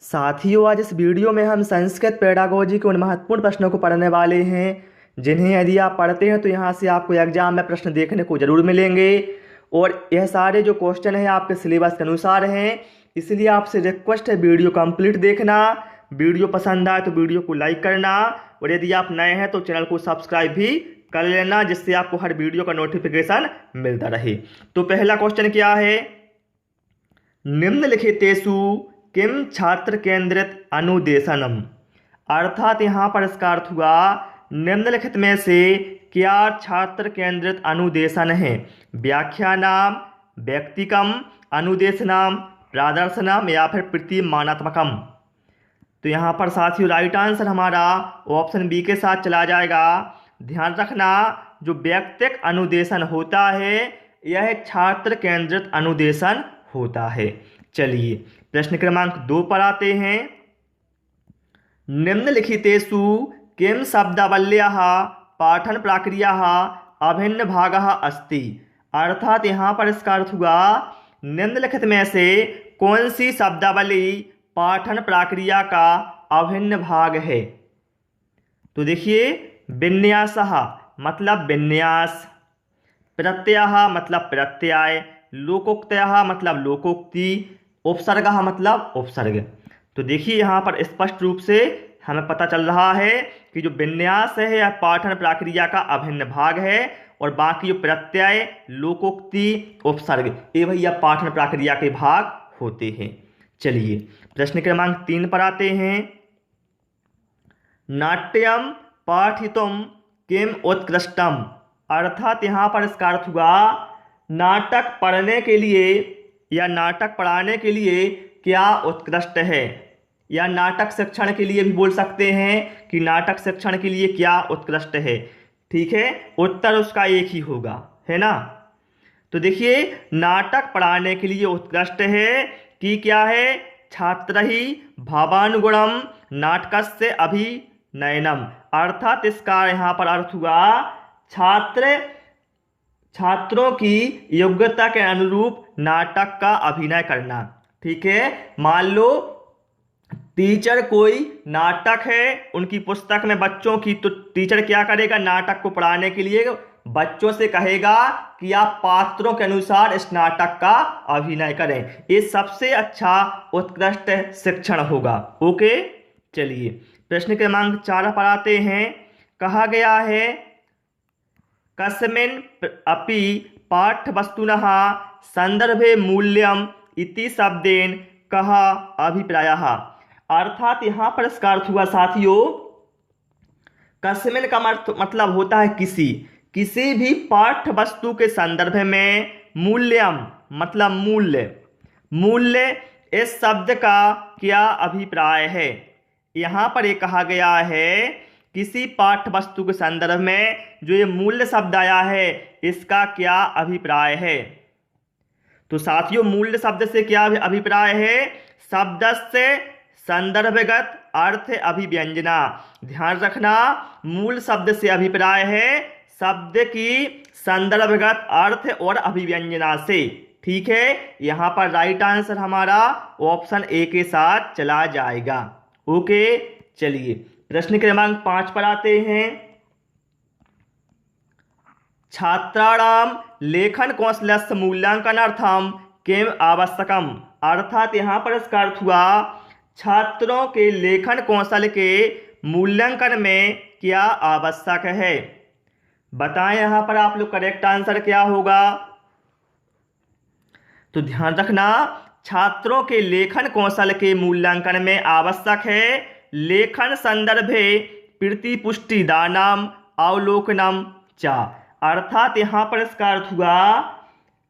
साथियों, आज इस वीडियो में हम संस्कृत पेडागोजी के उन महत्वपूर्ण प्रश्नों को पढ़ने वाले हैं जिन्हें यदि आप पढ़ते हैं तो यहाँ से आपको एग्जाम में प्रश्न देखने को जरूर मिलेंगे। और यह सारे जो क्वेश्चन हैं आपके सिलेबस के अनुसार हैं, इसलिए आपसे रिक्वेस्ट है वीडियो कंप्लीट देखना। वीडियो पसंद आए तो वीडियो को लाइक करना, और यदि आप नए हैं तो चैनल को सब्सक्राइब भी कर लेना, जिससे आपको हर वीडियो का नोटिफिकेशन मिलता रहे। तो पहला क्वेश्चन क्या है, निम्नलिखितेषु किम छात्र केंद्रित अनुदेशनम। अर्थात यहाँ पर इसका अर्थ हुआ निम्नलिखित में से क्या छात्र केंद्रित अनुदेशन है। व्याख्यानाम, व्यक्तिकम, अनुदेशनाम, प्रादर्शनम या फिर प्रतिमानात्मकम। तो यहाँ पर साथियों राइट आंसर हमारा ऑप्शन बी के साथ चला जाएगा। ध्यान रखना, जो व्यक्तिक अनुदेशन होता है यह छात्र केंद्रित अनुदेशन होता है। चलिए प्रश्न क्रमांक 2 पर आते हैं। निम्नलिखितेषु किम शब्दावल्याः पाठन प्रक्रियाः अभिन्न भागः अस्ति। अर्थात यहाँ पर इसका अर्थ हुआ निम्नलिखित में से कौन सी शब्दावली पाठन प्रक्रिया का अभिन्न भाग है। तो देखिए, विन्यासः मतलब विन्यास, प्रत्ययः मतलब प्रत्यय, लोकोक्तयः मतलब लोकोक्ति, उपसर्गः मतलब उपसर्ग। तो देखिए यहाँ पर स्पष्ट रूप से हमें पता चल रहा है कि जो विन्यास है यह पाठन प्रक्रिया का अभिन्न भाग है, और बाकी जो प्रत्यय, लोकोक्ति, उपसर्ग ये भैया पाठन प्रक्रिया के भाग होते हैं। चलिए प्रश्न क्रमांक 3 पर आते हैं। नाट्यम पाठितुम किम उत्कृष्टम। अर्थात यहाँ पर इसका अर्थ हुआ नाटक पढ़ने के लिए या नाटक पढ़ाने के लिए क्या उत्कृष्ट है, या नाटक शिक्षण के लिए भी बोल सकते हैं कि नाटक शिक्षण के लिए क्या उत्कृष्ट है। ठीक है, उत्तर उसका एक ही होगा, है ना। तो देखिए, नाटक पढ़ाने के लिए उत्कृष्ट है कि क्या है, छात्र ही भावानुगुणम नाटकस्य अभिनयनम। अर्थात इसका यहाँ पर अर्थ हुआ छात्रों की योग्यता के अनुरूप नाटक का अभिनय करना। ठीक है, मान लो टीचर कोई नाटक है उनकी पुस्तक में बच्चों की, तो टीचर क्या करेगा, नाटक को पढ़ाने के लिए बच्चों से कहेगा कि आप पात्रों के अनुसार इस नाटक का अभिनय करें। ये सबसे अच्छा उत्कृष्ट शिक्षण होगा। ओके, चलिए प्रश्न क्रमांक 4 पर आते हैं। कहा गया है कस्मिन् अपि पाठ्यवस्तुनः संदर्भे मूल्यम इति शब्देन कः अभिप्रायः। अर्थात यहाँ पर इसका अर्थ हुआ साथियों, कस्मिन् का मतलब होता है किसी भी पाठ्य वस्तु के संदर्भ में मूल्यम मतलब मूल्य इस शब्द का क्या अभिप्राय है। यहाँ पर ये कहा गया है किसी पाठ्य वस्तु के संदर्भ में जो ये मूल्य शब्द आया है इसका क्या अभिप्राय है। तो साथियों मूल्य शब्द से क्या अभिप्राय है, शब्द से संदर्भगत अर्थ अभिव्यंजना। ध्यान रखना, मूल शब्द से अभिप्राय है शब्द की संदर्भगत अर्थ और अभिव्यंजना से। ठीक है, यहाँ पर राइट आंसर हमारा ऑप्शन ए के साथ चला जाएगा। ओके, चलिए प्रश्न क्रमांक 5 पर आते हैं। छात्राणाम लेखन कौशलस्य मूल्यांकनार्थम किम आवश्यकम। अर्थात यहाँ पर इसका अर्थ हुआ छात्रों के लेखन कौशल के मूल्यांकन में क्या आवश्यक है। बताएं यहाँ पर आप लोग करेक्ट आंसर क्या होगा। तो ध्यान रखना, छात्रों के लेखन कौशल के मूल्यांकन में आवश्यक है लेखन संदर्भे प्रतिपुष्टि दानम अवलोकनम च। अर्थात यहाँ पर इसका अर्थ हुआ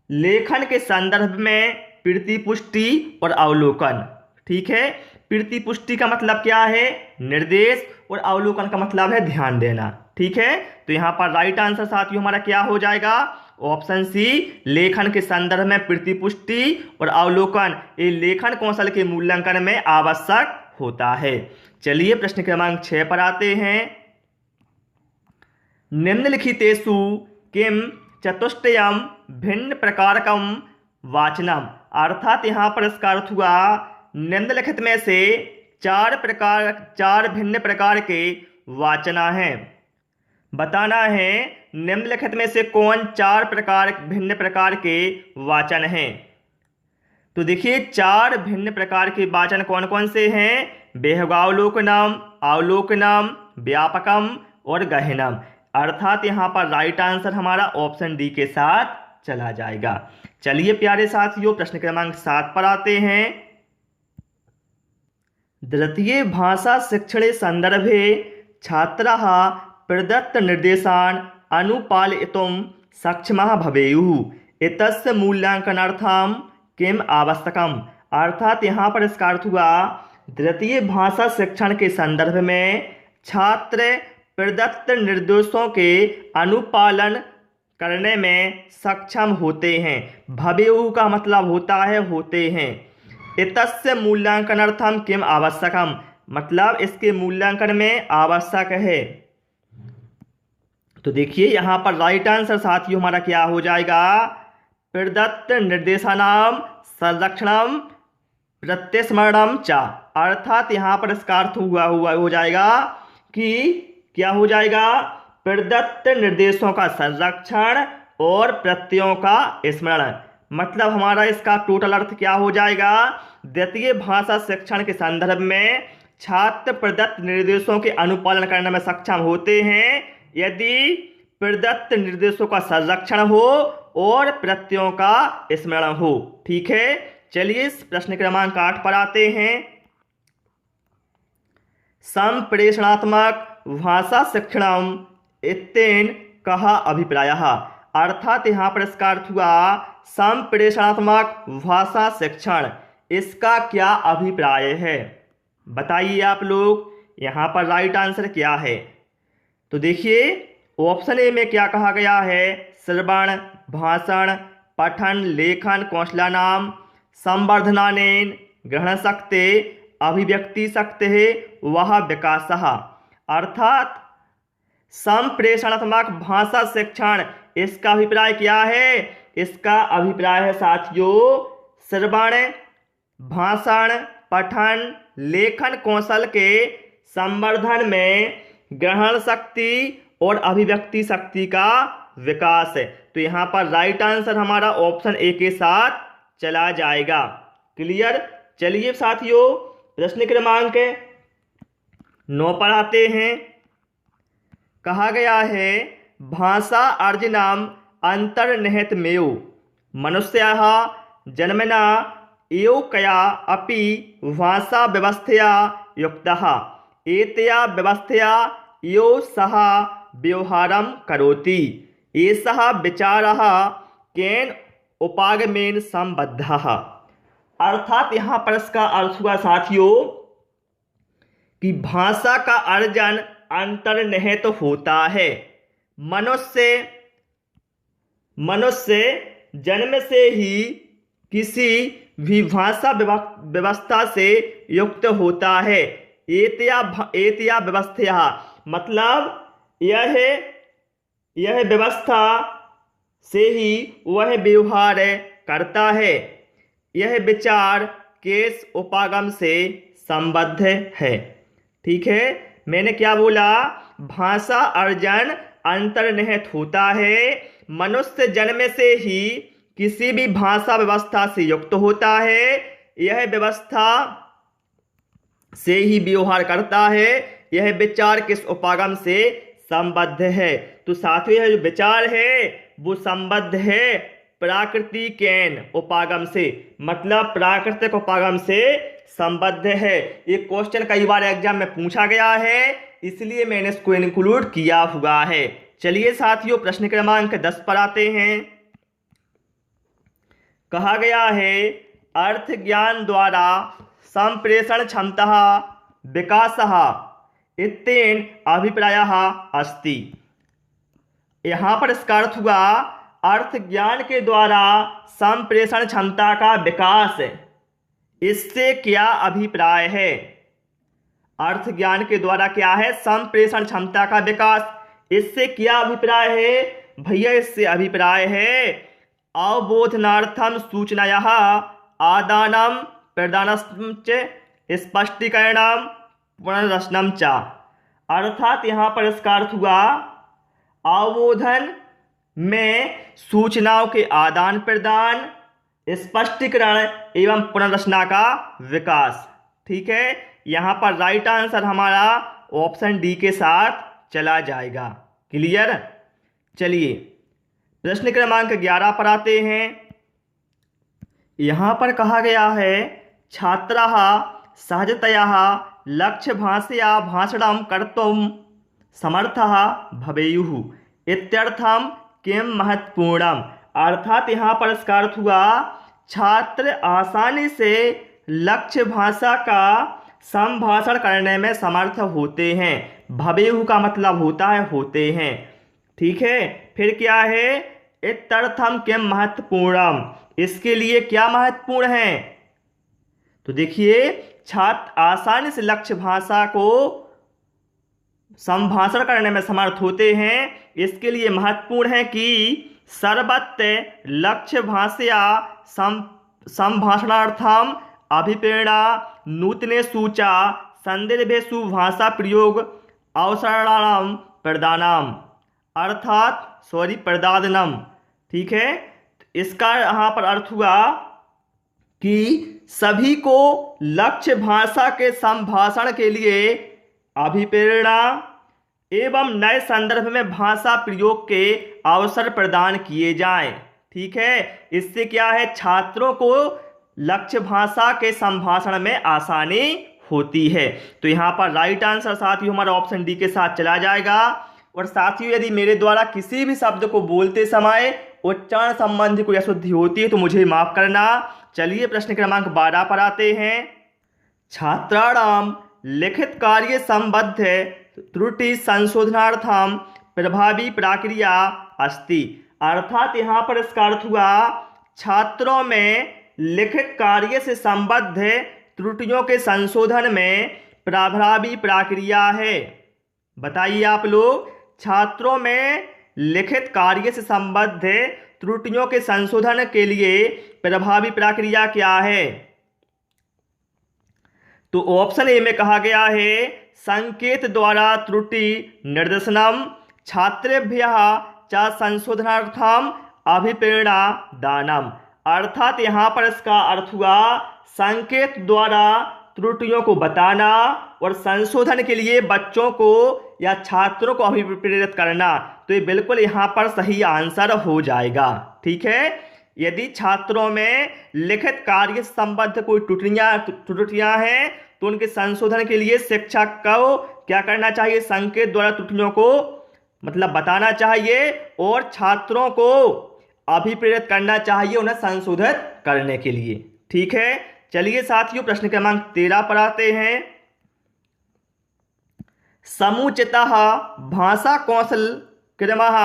लेखन के संदर्भ में प्रतिपुष्टि और अवलोकन। ठीक है, प्रतिपुष्टि का मतलब क्या है, निर्देश, और अवलोकन का मतलब है ध्यान देना। ठीक है, तो यहाँ पर राइट आंसर साथियों हमारा क्या हो जाएगा, ऑप्शन सी, लेखन के संदर्भ में प्रतिपुष्टि और अवलोकन ये लेखन कौशल के मूल्यांकन में आवश्यक होता है। चलिए प्रश्न क्रमांक 6 पर आते हैं। निम्नलिखितेषु किम चतुष्टयम भिन्न प्रकारकम वाचनम। अर्थात यहाँ पर इसका अर्थ हुआ निम्नलिखित में से चार भिन्न प्रकार के वाचना हैं। बताना है निम्नलिखित में से कौन भिन्न प्रकार के वाचन हैं। तो देखिए, चार भिन्न प्रकार के वाचन कौन कौन से हैं? बेहगावलोकनम, अवलोकनम, व्यापकम और गहनम। अर्थात यहाँ पर राइट आंसर हमारा ऑप्शन डी के साथ चला जाएगा। चलिए प्यारे साथियों, प्रश्न क्रमांक 7 पर आते हैं। द्वितीय भाषा शिक्षणे संदर्भे छात्राः प्रदत्त निर्देशान् अनुपालयितुं सक्षमाः भवेयुः। एतस्य मूल्यांकनार्थं किम आवश्यकम। अर्थात यहाँ पर इसका अर्थ हुआ, द्वितीय भाषा शिक्षण के संदर्भ में छात्र प्रदत्त निर्देशों के अनुपालन करने में सक्षम होते हैं। भवेयुः का मतलब होता है होते हैं। एतस्य मूल्यांकनार्थम किम आवश्यकम, मतलब इसके मूल्यांकन में आवश्यक है। तो देखिए यहाँ पर राइट आंसर साथियों हमारा क्या हो जाएगा? प्रदत्त निर्देशानाम संरक्षणम प्रत्यस्मरणम च। अर्थात यहाँ पर इसका अर्थ हुआ हो जाएगा कि क्या हो जाएगा? प्रदत्त निर्देशों का संरक्षण और प्रत्ययों का स्मरण। मतलब हमारा इसका टोटल अर्थ क्या हो जाएगा? द्वितीय भाषा शिक्षण के संदर्भ में छात्र प्रदत्त निर्देशों के अनुपालन करने में सक्षम होते हैं यदि प्रदत्त निर्देशों का संरक्षण हो और प्रत्ययों का स्मरण हो। ठीक है, चलिए इस प्रश्न क्रमांक 8 पर आते हैं। संप्रेषणात्मक भाषा शिक्षणम इत्येन कहा अभिप्रायः। अर्थात यहाँ पर इसका अर्थ हुआ संप्रेषणात्मक भाषा शिक्षण, इसका क्या अभिप्राय है? बताइए आप लोग, यहाँ पर राइट आंसर क्या है? तो देखिए ऑप्शन ए में क्या कहा गया है? श्रवण, भाषण, पठन, लेखन कौशलानाम संवर्धनानेन ग्रहण शक्ति अभिव्यक्ति शक्ति वह विकासः। अर्थात संप्रेषणात्मक भाषा शिक्षण, इसका अभिप्राय क्या है? इसका अभिप्राय है साथियों श्रवण, भाषण, पठन, लेखन कौशल के संवर्धन में ग्रहण शक्ति और अभिव्यक्ति शक्ति का विकास है। तो यहाँ पर राइट आंसर हमारा ऑप्शन ए के साथ चला जाएगा। क्लियर? चलिए साथियों प्रश्न क्रमांक 9 पर आते हैं। कहा गया है भाषा अर्जनम अंतर्निहितमेव मनुष्यः जन्मना एव कया अपि भाषा व्यवस्थया युक्तः एतया व्यवस्थया यो सः व्यवहारं करोति एषः विचारः केन उपागमेन संबद्धः। अर्थात यहाँ पर इसका अर्थ हुआ साथियों कि भाषा का अर्जन अंतर्निहित होता है। मनुष्य जन्म से ही किसी भी भाषा व्यवस्था से युक्त होता है। एतया व्यवस्था मतलब यह व्यवस्था से ही वह व्यवहार करता है। यह विचार केस उपागम से संबद्ध है। ठीक है, मैंने क्या बोला? भाषा अर्जन अंतर्निहित होता है। मनुष्य जन्म से ही किसी भी भाषा व्यवस्था से युक्त होता है। यह व्यवस्था से ही व्यवहार करता है। यह विचार किस उपागम से संबद्ध है? तो साथियों यह जो विचार है वो संबद्ध है प्राकृतिकेन उपागम से, मतलब प्राकृतिक उपागम से संबद्ध है। ये क्वेश्चन कई बार एग्जाम में पूछा गया है, इसलिए मैंने इसको इंक्लूड किया हुआ है। चलिए साथियों प्रश्न क्रमांक 10 पर आते हैं। कहा गया है अर्थ ज्ञान द्वारा संप्रेषण क्षमता विकासः इत्येन अभिप्रायः अस्ति। यहाँ पर इसका अर्थ हुआ अर्थ ज्ञान के द्वारा संप्रेषण क्षमता का विकास, इससे क्या अभिप्राय है? अर्थ ज्ञान के द्वारा क्या है? संप्रेषण क्षमता का विकास, इससे क्या अभिप्राय है? भैया इससे अभिप्राय है अवबोधनार्थम सूचनायाः आदानम प्रदानम च स्पष्टीकरणम पुनर्रचनम च। अर्थात यहाँ पर इसका अर्थ हुआ अवबोधन में सूचनाओं के आदान प्रदान, स्पष्टीकरण एवं पुनर्रचना का विकास। ठीक है, यहाँ पर राइट आंसर हमारा ऑप्शन डी के साथ चला जाएगा। क्लियर। चलिए प्रश्न क्रमांक 11 पर आते हैं। यहाँ पर कहा गया है छात्राः सहजतया लक्ष्य भाषया भाषणं कर्तुं समर्थः भवेयुः इत्यर्थं किं महत्वपूर्णम्। अर्थात यहाँ पर इसका अर्थ हुआ छात्र आसानी से लक्ष्य भाषा का संभाषण करने में समर्थ होते हैं। भवेयुः का मतलब होता है होते हैं। ठीक है, फिर क्या है, इत्यर्थम किम महत्वपूर्णम, इसके लिए क्या महत्वपूर्ण है। तो देखिए छात्र आसानी से लक्ष्य भाषा को संभाषण करने में समर्थ होते हैं, इसके लिए महत्वपूर्ण है कि सर्वत्र लक्ष्य भाषया संभाषणार्थम अभिप्रेरणा नूतनेषु च संदर्भेषु भाषा प्रयोग अवसराणां प्रदानम, अर्थात प्रदानम। ठीक है, इसका यहाँ पर अर्थ हुआ कि सभी को लक्ष्य भाषा के संभाषण के लिए अभिप्रेरणा एवं नए संदर्भ में भाषा प्रयोग के अवसर प्रदान किए जाएं। ठीक है, इससे क्या है, छात्रों को लक्ष्य भाषा के संभाषण में आसानी होती है। तो यहाँ पर राइट आंसर साथियों हमारा ऑप्शन डी के साथ चला जाएगा। और साथियों यदि मेरे द्वारा किसी भी शब्द को बोलते समय उच्चारण संबंधी कोई अशुद्धि होती है तो मुझे माफ करना। चलिए प्रश्न क्रमांक 12 पर आते हैं। छात्राणाम लिखित कार्य संबद्ध त्रुटि संशोधनार्थम प्रभावी प्रक्रिया अस्ति। अर्थात यहाँ पर इसका अर्थ हुआ छात्रों में लिखित कार्य से संबद्ध त्रुटियों के संशोधन में प्रभावी प्रक्रिया है। बताइए आप लोग, छात्रों में लिखित कार्य से संबद्ध त्रुटियों के संशोधन के लिए प्रभावी प्रक्रिया क्या है। तो ऑप्शन ए में कहा गया है संकेत द्वारा त्रुटि निर्देशनम छात्रेभ्यः च संशोधनार्थम अभिप्रेरणा दानम। अर्थात यहाँ पर इसका अर्थ हुआ संकेत द्वारा त्रुटियों को बताना और संशोधन के लिए बच्चों को या छात्रों को अभिप्रेरित करना। तो ये बिल्कुल यहाँ पर सही आंसर हो जाएगा। ठीक है, यदि छात्रों में लिखित कार्य से संबद्ध कोई त्रुटियां हैं तो उनके संशोधन के लिए शिक्षक को क्या करना चाहिए, संकेत द्वारा त्रुटियों को मतलब बताना चाहिए और छात्रों को अभिप्रेरित करना चाहिए उन्हें संशोधित करने के लिए। ठीक है, चलिए साथियों प्रश्न क्रमांक 13 पर आते हैं। समुचितः भाषा कौशल क्रमः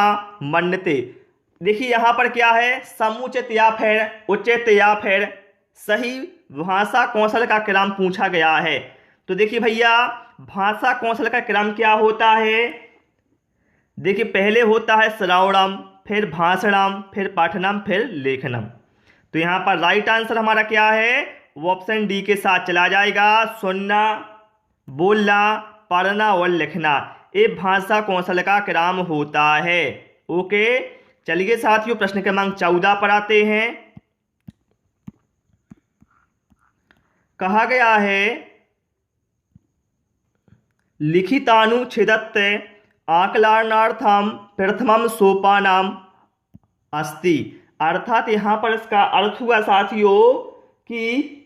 मन्यते। देखिए यहाँ पर क्या है, समुचित या फिर उचित या फिर सही भाषा कौशल का क्रम पूछा गया है। तो देखिए भैया भाषा कौशल का क्रम क्या होता है। देखिए पहले होता है श्रवणम, फिर भाषणम, फिर पठनम, फिर लेखनम। तो यहाँ पर राइट आंसर हमारा क्या है, वो ऑप्शन डी के साथ चला जाएगा। सुनना, बोलना, पढ़ना और लिखना ये भाषा कौशल का क्रम होता है। ओके, चलिए साथियों प्रश्न क्रमांक 14 पर आते हैं। कहा गया है लिखितानुच्छेदत्व आकलनार्थम प्रथमम सोपानम अस्ति। अर्थात यहाँ पर इसका अर्थ हुआ साथियों कि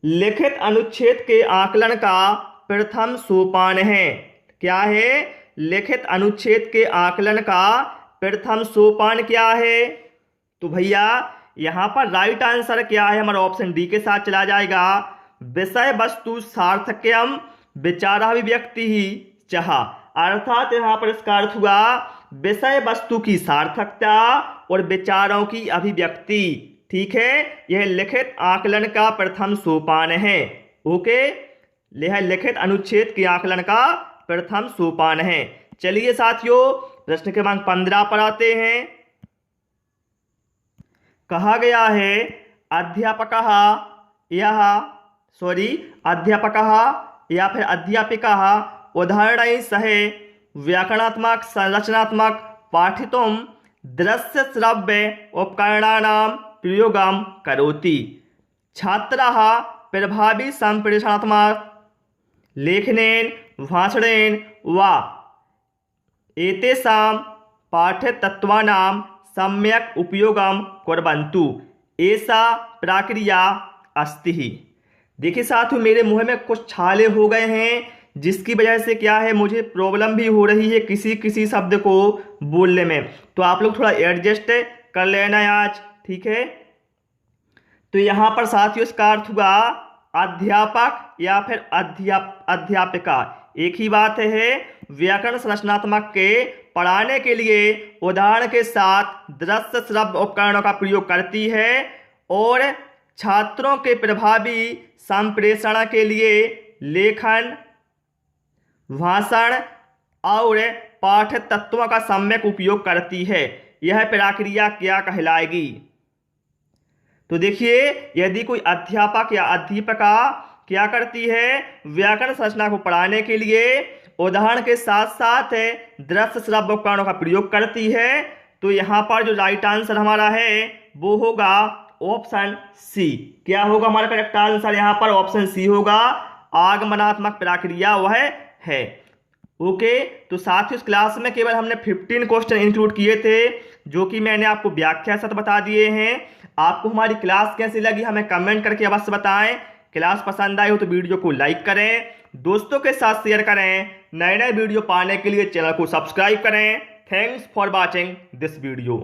लिखित अनुच्छेद के आकलन का प्रथम सोपान है। क्या है, लिखित अनुच्छेद के आकलन का प्रथम सोपान क्या है। तो भैया यहाँ पर राइट आंसर क्या है, हमारा ऑप्शन डी के साथ चला जाएगा। विषय वस्तु सार्थक्यम विचाराभिव्यक्ति ही चाह। अर्थात यहाँ पर इसका अर्थ हुआ विषय वस्तु की सार्थकता और विचारों की अभिव्यक्ति। ठीक है, यह लिखित आकलन का प्रथम सोपान है। ओके, यह लिखित अनुच्छेद के आकलन का प्रथम सोपान है। चलिए साथियों प्रश्न क्रमांक 15 पर आते हैं। कहा गया है अध्यापकः यह अध्यापकः या फिर अध्यापिकाः उदाहरणैः सह व्याकरणात्मक संरचनात्मक पाठितुं दृश्य श्रव्य उपकरणानां प्रयोगं करोति। छात्राः प्रभावी संप्रेषणात्मक लेखनेन भाषणेन वा एतेषां पाठ्यतत्त्वानां सम्यक् उपयोगं कुर्वन्तु। ऐसा प्रक्रिया अस्ति। देखिए साथियों, मेरे मुंह में कुछ छाले हो गए हैं, जिसकी वजह से क्या है, मुझे प्रॉब्लम भी हो रही है किसी किसी शब्द को बोलने में। तो आप लोग थोड़ा एडजस्ट कर लेना आज, ठीक है। तो यहाँ पर साथियों इसका अर्थ हुआ अध्यापक या फिर अध्यापिका, एक ही बात है। व्याकरण संरचनात्मक के पढ़ाने के लिए उदाहरण के साथ दृश्य श्रव्य उपकरणों का प्रयोग करती है और छात्रों के प्रभावी संप्रेषण के लिए लेखन, भाषण और पाठ्य तत्वों का सम्यक उपयोग करती है। यह प्रक्रिया क्या कहलाएगी? तो देखिए, यदि कोई अध्यापक या अध्यापिका क्या करती है, व्याकरण संरचना को पढ़ाने के लिए उदाहरण के साथ साथ दृश्य श्रव्य उपकरणों का प्रयोग करती है, तो यहाँ पर जो राइट आंसर हमारा है वो होगा ऑप्शन सी। क्या होगा हमारा करेक्ट आंसर? यहाँ पर ऑप्शन सी होगा, आगमनात्मक प्रक्रिया वह है। ओके, तो साथियों इस क्लास में केवल हमने 15 क्वेश्चन इंक्लूड किए थे, जो कि मैंने आपको व्याख्या सहित बता दिए हैं। आपको हमारी क्लास कैसी लगी हमें कमेंट करके अवश्य बताएं। क्लास पसंद आई हो तो वीडियो को लाइक करें, दोस्तों के साथ शेयर करें। नए नए वीडियो पाने के लिए चैनल को सब्सक्राइब करें। Thanks for watching this video.